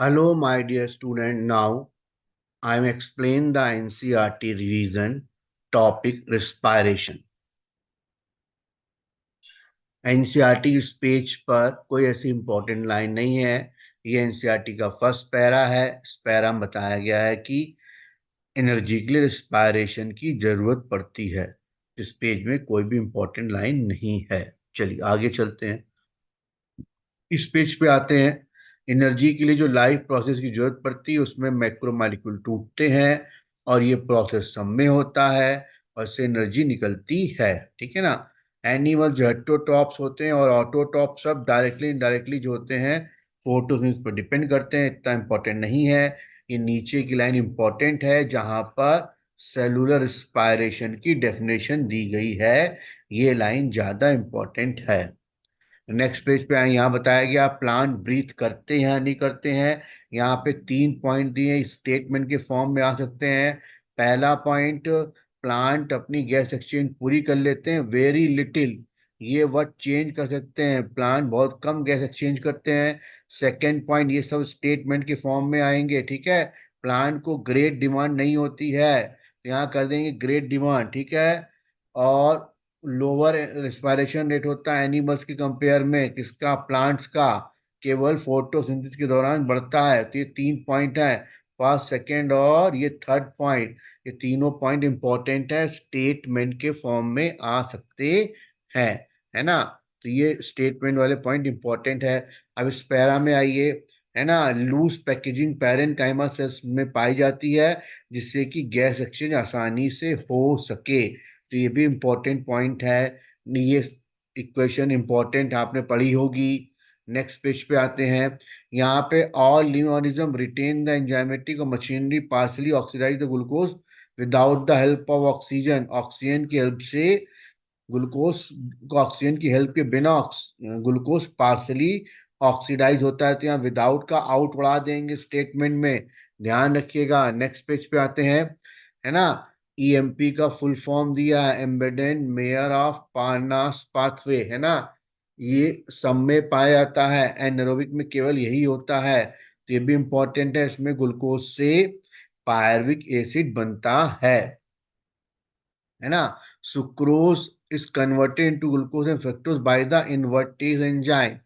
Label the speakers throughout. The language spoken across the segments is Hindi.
Speaker 1: Hello, my dear student. Now I am explain the NCRT revision topic respiration. NCERT इस पेज पर कोई ऐसी इंपॉर्टेंट लाइन नहीं है। ये एनसीईआरटी का फर्स्ट पैरा है। इस पैरा में बताया गया है कि एनर्जी के लिए रिस्पायरेशन की जरूरत पड़ती है। इस पेज में कोई भी इंपॉर्टेंट लाइन नहीं है। चलिए आगे चलते हैं। इस पेज पे आते हैं। एनर्जी के लिए जो लाइफ प्रोसेस की जरूरत पड़ती है उसमें मैक्रो मॉलिक्यूल टूटते हैं और ये प्रोसेस सब में होता है और इससे एनर्जी निकलती है। ठीक है ना। एनिमल जो हेटेरोट्रॉप्स होते हैं और ऑटोट्रॉप सब डायरेक्टली इनडायरेक्टली जो होते हैं फोटोसिंथेसिस पर डिपेंड करते हैं। इतना इंपॉर्टेंट नहीं है। ये नीचे की लाइन इंपॉर्टेंट है जहां पर सेलुलर रिस्पायरेशन की डेफिनेशन दी गई है। ये लाइन ज्यादा इंपॉर्टेंट है। नेक्स्ट पेज पे आए। यहाँ बताया गया प्लांट ब्रीथ करते हैं या नहीं करते हैं। यहाँ पे 3 पॉइंट दिए स्टेटमेंट के फॉर्म में आ सकते हैं। पहला पॉइंट, प्लांट अपनी गैस एक्सचेंज पूरी कर लेते हैं। वेरी लिटिल, ये वर्ड चेंज कर सकते हैं, प्लांट बहुत कम गैस एक्सचेंज करते हैं। सेकेंड पॉइंट, ये सब स्टेटमेंट के फॉर्म में आएंगे। ठीक है। प्लांट को ग्रेट डिमांड नहीं होती है तो यहाँ कर देंगे ग्रेट डिमांड। ठीक है। और लोअर रेस्पिरेशन रेट होता है एनिमल्स के कंपेयर में, किसका? प्लांट्स का। केवल फोटोसिंथेसिस के दौरान बढ़ता है। तो ये 3 पॉइंट है, फर्स्ट सेकंड और ये थर्ड पॉइंट। ये तीनों पॉइंट इंपॉर्टेंट है, स्टेटमेंट के फॉर्म में आ सकते हैं। है ना। तो ये स्टेटमेंट वाले पॉइंट इंपॉर्टेंट है। अब इस पैरा में आइए। है ना। लूज पैकेजिंग पैरेन्काइमा सेल्स में पाई जाती है जिससे कि गैस एक्सचेंज आसानी से हो सके। तो ये भी इम्पोर्टेंट पॉइंट है। ये इक्वेशन इम्पोर्टेंट आपने पढ़ी होगी। नेक्स्ट पेज पे आते हैं। यहाँ पे all living organism retain the enzymatic और machinery partially oxidize the glucose without the help of oxygen. Oxygen की हेल्प से ग्लूकोज को, ऑक्सीजन की हेल्प के बिना ग्लूकोज पार्सली ऑक्सीडाइज होता है। तो यहाँ विदाउट का आउट बढ़ा देंगे स्टेटमेंट में, ध्यान रखिएगा। नेक्स्ट पेज पे आते हैं। है ना। ईएमपी का फुल फॉर्म दिया है, एम्बेडेड मेयर ऑफ पार्नास पाथवे। है ना। ये सब में पाया जाता है, एनारोबिक में केवल यही होता है। तो ये भी इंपॉर्टेंट है। इसमें ग्लूकोज से पायरुविक एसिड बनता है ना। Sucrose is converted into glucose and fructose by the invertase enzyme.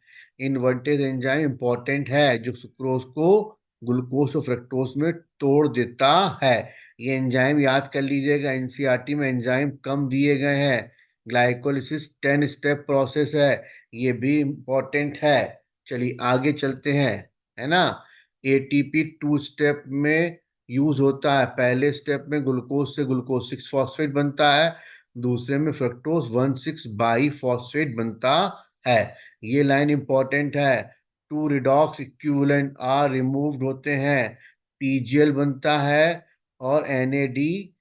Speaker 1: Invertase enzyme important है जो सुक्रोज को ग्लूकोज और फ्रक्टोज में तोड़ देता है। ये एंजाइम याद कर लीजिएगा, एनसीईआरटी में एंजाइम कम दिए गए हैं। ग्लाइकोलिसिस 10 स्टेप प्रोसेस है, ये भी इंपॉर्टेंट है। चलिए आगे चलते हैं। है ना। एटीपी 2 स्टेप में यूज होता है। पहले स्टेप में ग्लूकोज से ग्लूकोज 6 फॉस्फेट बनता है, दूसरे में फ्रक्टोज 1,6 बाई फॉस्फेट बनता है। ये लाइन इंपॉर्टेंट है। Two redox equivalent are removed होते हैं, पीजीएल बनता है और एनएडी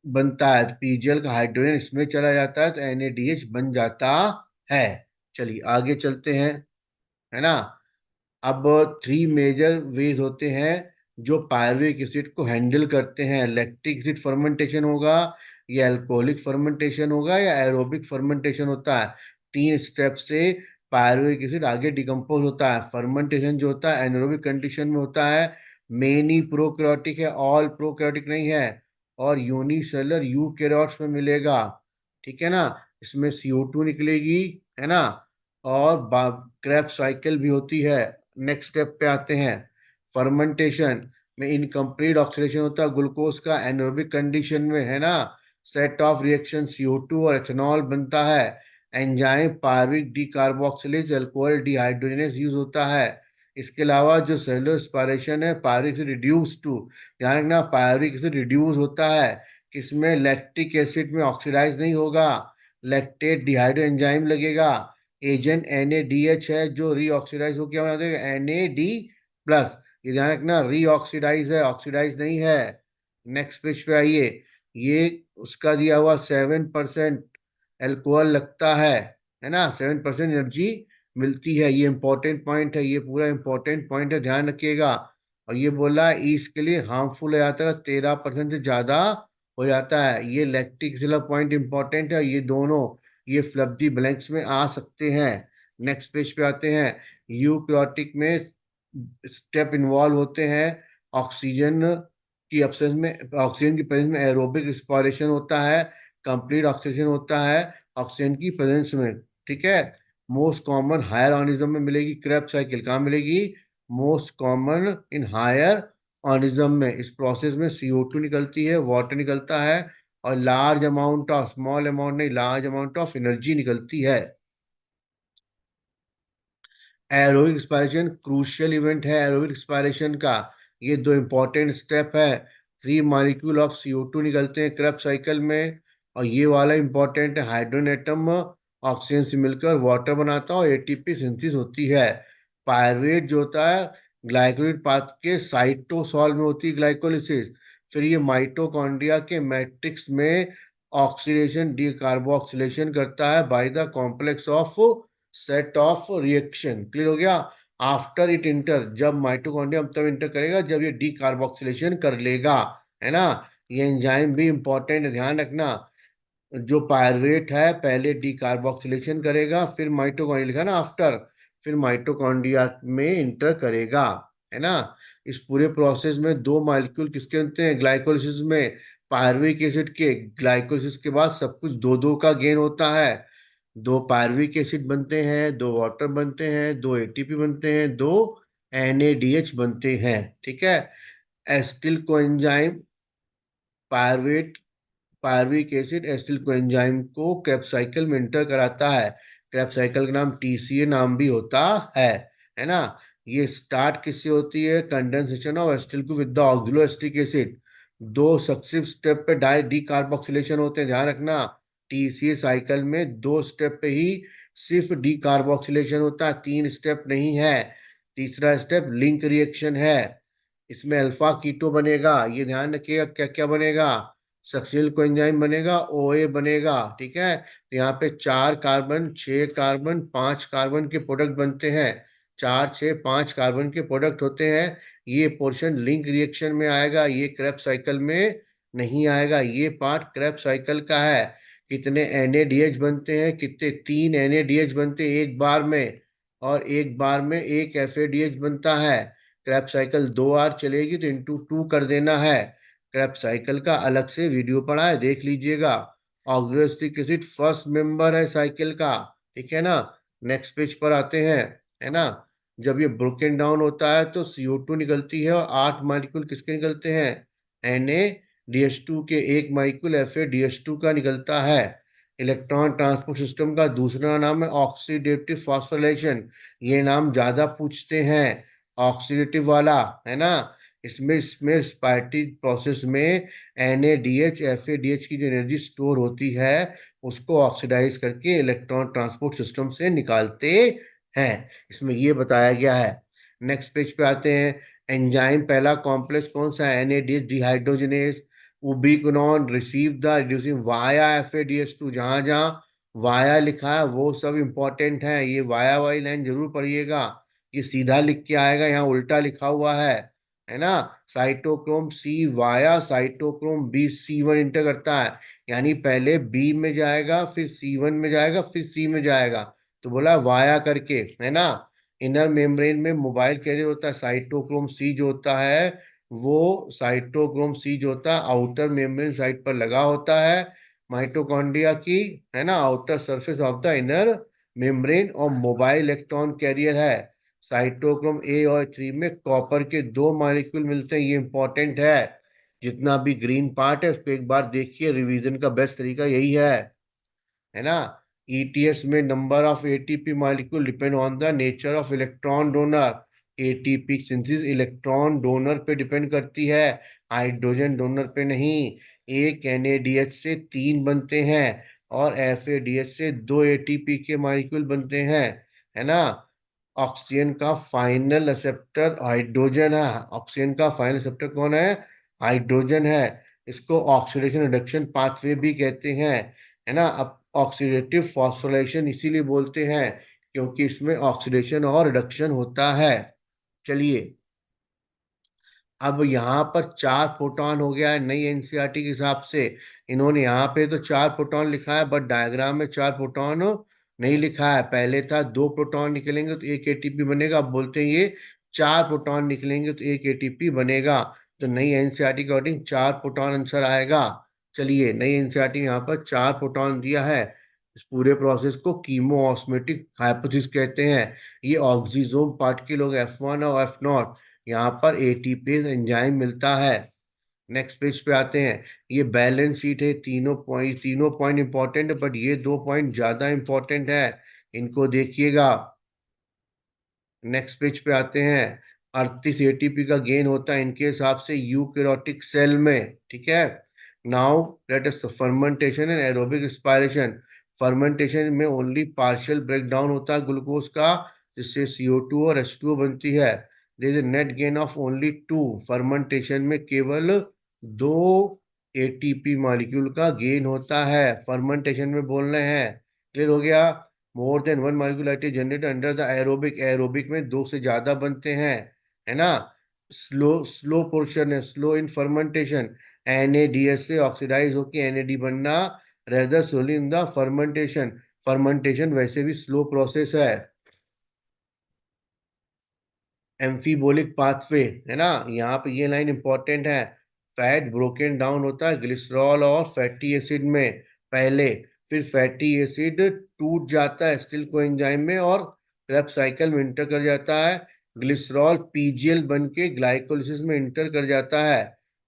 Speaker 1: बनता है। तो पीजीएल का हाइड्रोजन इसमें चला जाता है तो एनएडीएच बन जाता है। चलिए आगे चलते हैं। है ना। अब 3 मेजर वेज होते हैं जो पायरुविक एसिड को हैंडल करते हैं। लैक्टिक एसिड फर्मेंटेशन होगा, या अल्कोहलिक फर्मेंटेशन होगा, या एरोबिक फर्मेंटेशन होता है। 3 स्टेप से पायरुविक एसिड आगे डिकम्पोज होता है। फर्मेंटेशन जो होता है एनारोबिक कंडीशन में होता है। मेन ही प्रोकैरियोटिक है, ऑल प्रोकैरियोटिक नहीं है। और यूनिसेलर यूकैरियोट्स में मिलेगा। ठीक है ना। इसमें CO2 निकलेगी। है ना। और क्रैब साइकिल भी होती है। नेक्स्ट स्टेप पे आते हैं। फर्मेंटेशन में इनकम्प्लीट ऑक्सीडेशन होता है ग्लूकोज का एनारोबिक कंडीशन में। है ना। सेट ऑफ रिएक्शन CO2 और एथेनॉल बनता है। Enzyme pyruvic decarboxylase alcohol dehydrogenase use होता है। इसके अलावा जो सेलुलर रेस्पिरेशन है पायरुविक से रिड्यूस टू, ध्यान रखना पायरुविक से रिड्यूस होता है। किसमें? लैक्टिक एसिड में ऑक्सीडाइज नहीं होगा, लैक्टेट डिहाइड्रो एंजाइम लगेगा। एजेंट NaDH है जो रीऑक्सीडाइज होकर बना देगा NAD+। ये ध्यान रखना रीऑक्सीडाइज है, ऑक्सीडाइज नहीं है। नेक्स्ट पेज पे आइए। ये उसका दिया हुआ 7% एल्कोहल लगता है ना। 7% एनर्जी मिलती है। ये इंपॉर्टेंट पॉइंट है, ये पूरा इंपॉर्टेंट पॉइंट है, ध्यान रखिएगा। और ये बोला इसके लिए हार्मफुल हो जाता है 13% से ज्यादा हो जाता है। ये लैक्टिक पॉइंट इंपॉर्टेंट है। ये दोनों ये फ्लब्जी ब्लैंक्स में आ सकते हैं। नेक्स्ट पेज पे आते हैं। यूक्रोटिक में स्टेप इन्वॉल्व होते हैं। ऑक्सीजन ऑक्सीजन की प्रेजेंस में एरोबिक रिस्पायरेशन होता है, कंप्लीट ऑक्सीजन होता है ऑक्सीजन की प्रेजेंस में। ठीक है। मोस्ट कॉमन हायर ऑर्गेनिज्म में मिलेगी क्रेब्स साइकिल। कहाँ मिलेगी? Most common in higher organism में। इस प्रोसेस में CO2 निकलती है, वाटर निकलता है, और large amount of, small amount नहीं, लार्ज अमाउंट ऑफ एनर्जी निकलती है। एरोबिक एक्सपायरेशन क्रूशियल इवेंट है एरोबिक एक्सपायरेशन का। ये दो इंपॉर्टेंट स्टेप है। 3 मॉलिक्यूल ऑफ CO2 निकलते हैं क्रेब्स साइकिल में, और ये वाला इंपॉर्टेंट है, हाइड्रोजन एटम ऑक्सीजन से मिलकर वाटर बनाता है और ATP सिंथेसिस होती है। पायरुवेट जो होता है ग्लाइकोलिसिस पाथ के साइटोसॉल में होती है ग्लाइकोलिसिस। फिर ये माइटोकॉन्ड्रिया के मैट्रिक्स में ऑक्सीडेशन डीकार्बोक्सिलेशन करता है by the complex of set of reaction. Clear हो गया? आफ्टर इट इंटर, जब माइटोकॉन्ड्रिया तब इंटर करेगा जब ये डीकार्बोक्सिलेशन कर लेगा, है ना। ये एंजाइम भी इंपॉर्टेंट है, ध्यान रखना। जो पायरुवेट है पहले डीकार्बोक्सिलेशन करेगा, फिर माइटोकॉन्ड्रिया लिखा ना आफ्टर, फिर माइटोकॉन्ड्रिया में इंटर करेगा, है ना। इस पूरे प्रोसेस में दो मॉलिक्यूल किसके बनते हैं ग्लाइकोलिसिस में? पायरुविक एसिड के। ग्लाइकोलिसिस के बाद सब कुछ दो दो का गेन होता है। दो पायरुविक एसिड बनते हैं, दो वाटर बनते हैं, दो ATP बनते हैं, दो NADH बनते हैं। ठीक है। Acetyl coenzyme pyruvate pyruvic acid acetyl coenzyme को क्रेब्स साइकिल में इंटर कराता है। क्रेब्स साइकिल का नाम TCA नाम भी होता है ना। ये स्टार्ट किससे होती है? कंडेंसेशन ऑफ एसिटिल को विद द ऑक्सलो एसिटिक एसिड। दो सक्सेसिव स्टेप पे डाई डीकार्बोक्सिलेशन होते हैं, ध्यान रखना। TCA साइकिल में दो स्टेप पे ही सिर्फ डीकार्बोक्सिलेशन होता है, 3 स्टेप नहीं है। तीसरा स्टेप लिंक रिएक्शन है। इसमें अल्फा कीटो बनेगा, ये ध्यान रखिएगा। क्या क्या बनेगा? सक्सियल कोएंजाइम बनेगा, OA बनेगा। ठीक है। तो यहाँ पे 4 कार्बन, 6 कार्बन, 5 कार्बन के प्रोडक्ट बनते हैं। 4 6 5 कार्बन के प्रोडक्ट होते हैं। ये पोर्शन लिंक रिएक्शन में आएगा, ये क्रेब्स साइकिल में नहीं आएगा। ये पार्ट क्रेब्स साइकिल का है। कितने NADH बनते हैं? कितने? 3 NADH बनते हैं एक बार में, और एक बार में एक FADH बनता है। क्रैप साइकिल 2 बार चलेगी तो × 2 कर देना है। क्रैप साइकिल का अलग से वीडियो पड़ा है, देख लीजिएगा। ऑक्सिलिक एसिड फर्स्ट मेंबर है साइकिल का। ठीक है ना। नेक्स्ट पेज पर आते हैं, है ना। जब ये ब्रोकन डाउन होता है तो CO2 निकलती है, और 8 मॉलिक्यूल किसके निकलते हैं? NADH2 के। एक मॉलिक्यूल FADH2 का निकलता है। इलेक्ट्रॉन ट्रांसपोर्ट सिस्टम का दूसरा नाम है ऑक्सीडेटिव फॉस्फोराइलेशन। ये नाम ज्यादा पूछते हैं, ऑक्सीडेटिव वाला, है ना। इसमें रिस्पायरेटरी प्रोसेस में NADH FADH की जो एनर्जी स्टोर होती है उसको ऑक्सीडाइज करके इलेक्ट्रॉन ट्रांसपोर्ट सिस्टम से निकालते हैं। इसमें ये बताया गया है। नेक्स्ट पेज पे आते हैं। एंजाइम पहला कॉम्प्लेक्स कौन सा है? NADH dehydrogenase. Ubiquinone receive the reducing via FADH2। जहां जहां वाया लिखा है वो सब इंपॉर्टेंट है, ये वाया वाली लाइन जरूर पढ़िएगा। ये सीधा लिख के आएगा, यहाँ उल्टा लिखा हुआ है ना। Cytochrome C via cytochrome B C1 inter करता है, यानी पहले B में जाएगा, फिर C1 में जाएगा, फिर C में जाएगा, तो बोला वाया करके, है ना। इनर मेम्ब्रेन में मोबाइल कैरियर होता है। साइटोक्रोम C जो होता है, वो साइटोक्रोम C जो होता है आउटर मेम्ब्रेन साइड पर लगा होता है माइटोकॉन्ड्रिया की, है ना, outer surface of the inner membrane, और मोबाइल इलेक्ट्रॉन कैरियर है। साइटोक्रोम A और 3 में कॉपर के 2 मॉलिक्यूल मिलते हैं, ये इंपॉर्टेंट है। जितना भी ग्रीन पार्ट है उसको एक बार देखिए, रिवीजन का बेस्ट तरीका यही है ना। ETS में number of ATP molecule depend on the nature of electron donor. ATP synthesis electron donor पे डिपेंड करती है, हाइड्रोजन डोनर पे नहीं। एक NADH से 3 बनते हैं, और FADH से 2 ATP के मॉलिक्यूल बनते हैं, है ना। ऑक्सीजन का फाइनल एक्सेप्टर हाइड्रोजन है। ऑक्सीजन का फाइनल एक्सेप्टर कौन है? हाइड्रोजन है। इसको ऑक्सीडेशन रिडक्शन पाथवे भी कहते हैं, है ना। अब ऑक्सीडेटिव फॉस्फोराइलेशन इसीलिए बोलते हैं क्योंकि इसमें ऑक्सीडेशन और रिडक्शन होता है। चलिए, अब यहाँ पर 4 प्रोटॉन हो गया है नई NCERT के हिसाब से। इन्होंने यहाँ पे तो 4 प्रोटॉन लिखा है, बट डायग्राम में 4 प्रोटॉन नहीं लिखा है। पहले था 2 प्रोटॉन निकलेंगे तो एक ATP बनेगा, अब बोलते हैं ये 4 प्रोटॉन निकलेंगे तो एक एटीपी बनेगा। तो नई एनसीईआरटी के अकॉर्डिंग 4 प्रोटॉन आंसर आएगा। चलिए, नई एनसीईआरटी यहाँ पर 4 प्रोटॉन दिया है। इस पूरे प्रोसेस को कीमो ऑस्मेटिक हाइपोथेसिस कहते हैं। ये ऑक्सीजोम पार्टिकल हो गया F1 और F0। यहाँ पर एटीपेज एंजाइम मिलता है। नेक्स्ट पेज पे आते हैं। ये बैलेंस शीट है। तीनों पॉइंट इंपॉर्टेंट है, बट ये 2 पॉइंट ज्यादा इंपॉर्टेंट है। इनको देखिएगा। नेक्स्ट पेज पे आते हैं। 38 एटीपी का गेन होता है इनके हिसाब से यूकैरियोटिक सेल में। ठीक है। Now let us fermentation and aerobic expiration. Fermentation में ओनली पार्शियल ब्रेक डाउन होता है ग्लूकोज का, जिससे CO2 और H2O बनती है। There is net gain of only 2। Fermentation में केवल 2 एटीपी मॉलिक्यूल का गेन होता है। फर्मेंटेशन में बोल रहे हैं। क्लियर हो गया। More than one molecularity generate under the aerobic. Aerobic में 2 से ज्यादा बनते हैं, है ना। स्लो स्लो पोर्शन है, स्लो इन फर्मेंटेशन। NADH से ऑक्सीडाइज होकर NAD बनना, rather slowly in the fermentation. Fermentation वैसे भी स्लो प्रोसेस है। एम्फीबोलिक पाथवे, है ना। यहाँ पे ये लाइन इंपॉर्टेंट है। फैट ब्रोकन डाउन होता है ग्लिसरॉल और फैटी एसिड में पहले, फिर फैटी एसिड टूट जाता है एसिटिल कोएंजाइम में और क्रेब्स साइकिल में इंटर कर जाता है। ग्लिसरॉल PGL बन के ग्लाइकोलिसिस में इंटर कर जाता है।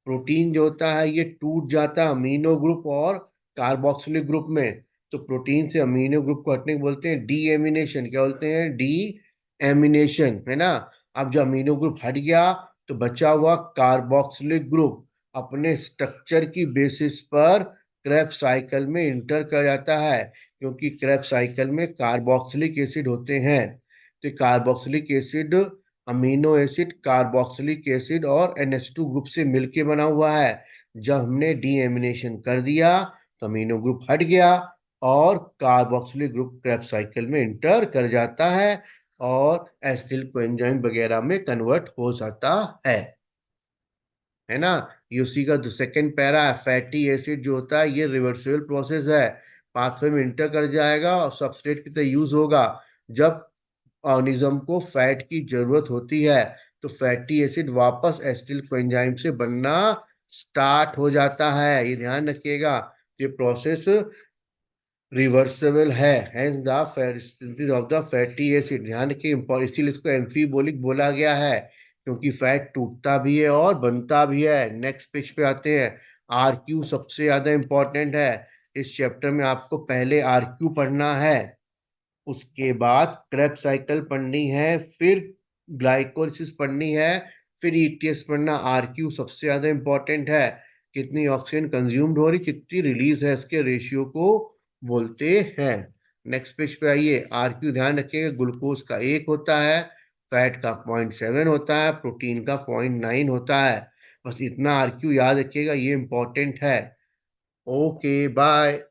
Speaker 1: प्रोटीन जो होता है ये टूट जाता है अमीनो ग्रुप और कार्बोक्सिलिक ग्रुप में। तो प्रोटीन से अमीनो ग्रुप को हटने को बोलते हैं डी एमिनेशन। क्या बोलते हैं? डी एमिनेशन, है ना। अब जब अमीनो ग्रुप हट गया तो बचा हुआ कार्बोक्सिलिक ग्रुप अपने स्ट्रक्चर की बेसिस पर क्रेब्स साइकिल में इंटर कर जाता है, क्योंकि क्रेब्स साइकिल में कार्बोक्सिलिक एसिड होते हैं। तो carboxylic acid amino acid, carboxylic acid और NH2 ग्रुप से मिलके बना हुआ है। जब हमने डीएमिनेशन कर दिया तो अमीनो ग्रुप हट गया और कार्बोक्सिलिक ग्रुप क्रेब्स साइकिल में इंटर कर जाता है और एसिटिल कोएंजाइम वगैरह में कन्वर्ट हो जाता है ना। यूसी का जो सेकेंड पैरा है, फैटी एसिड जो होता है ये रिवर्सिबल प्रोसेस है। पाथवे में इंटर कर जाएगा और सबस्ट्रेट की तरह यूज होगा। जब ऑर्गेनिज्म को फैट की जरूरत होती है तो फैटी एसिड वापस एसिटिल कोएंजाइम से बनना स्टार्ट हो जाता है। ये ध्यान रखिएगा। ये प्रोसेस रिवर्सिबल है। Hence the synthesis of the fatty acid. ध्यान रखिए, इसीलिए इसको एम्फीबोलिक बोला गया है, क्योंकि फैट टूटता भी है और बनता भी है। नेक्स्ट पेज पे आते हैं। RQ सबसे ज्यादा इंपॉर्टेंट है। इस चैप्टर में आपको पहले RQ पढ़ना है, उसके बाद क्रेब्स साइकिल पढ़नी है, फिर ग्लाइकोलिसिस पढ़नी है, फिर ETS पढ़ना। RQ सबसे ज्यादा इंपॉर्टेंट है। कितनी ऑक्सीजन कंज्यूम्ड हो रही, कितनी रिलीज है, इसके रेशियो को बोलते हैं। नेक्स्ट पेज पे आइए। RQ ध्यान रखिएगा, ग्लूकोज का 1 होता है, फैट का 0.7 होता है, प्रोटीन का 0.9 होता है। बस इतना RQ याद रखिएगा, ये इंपॉर्टेंट है। Okay, bye.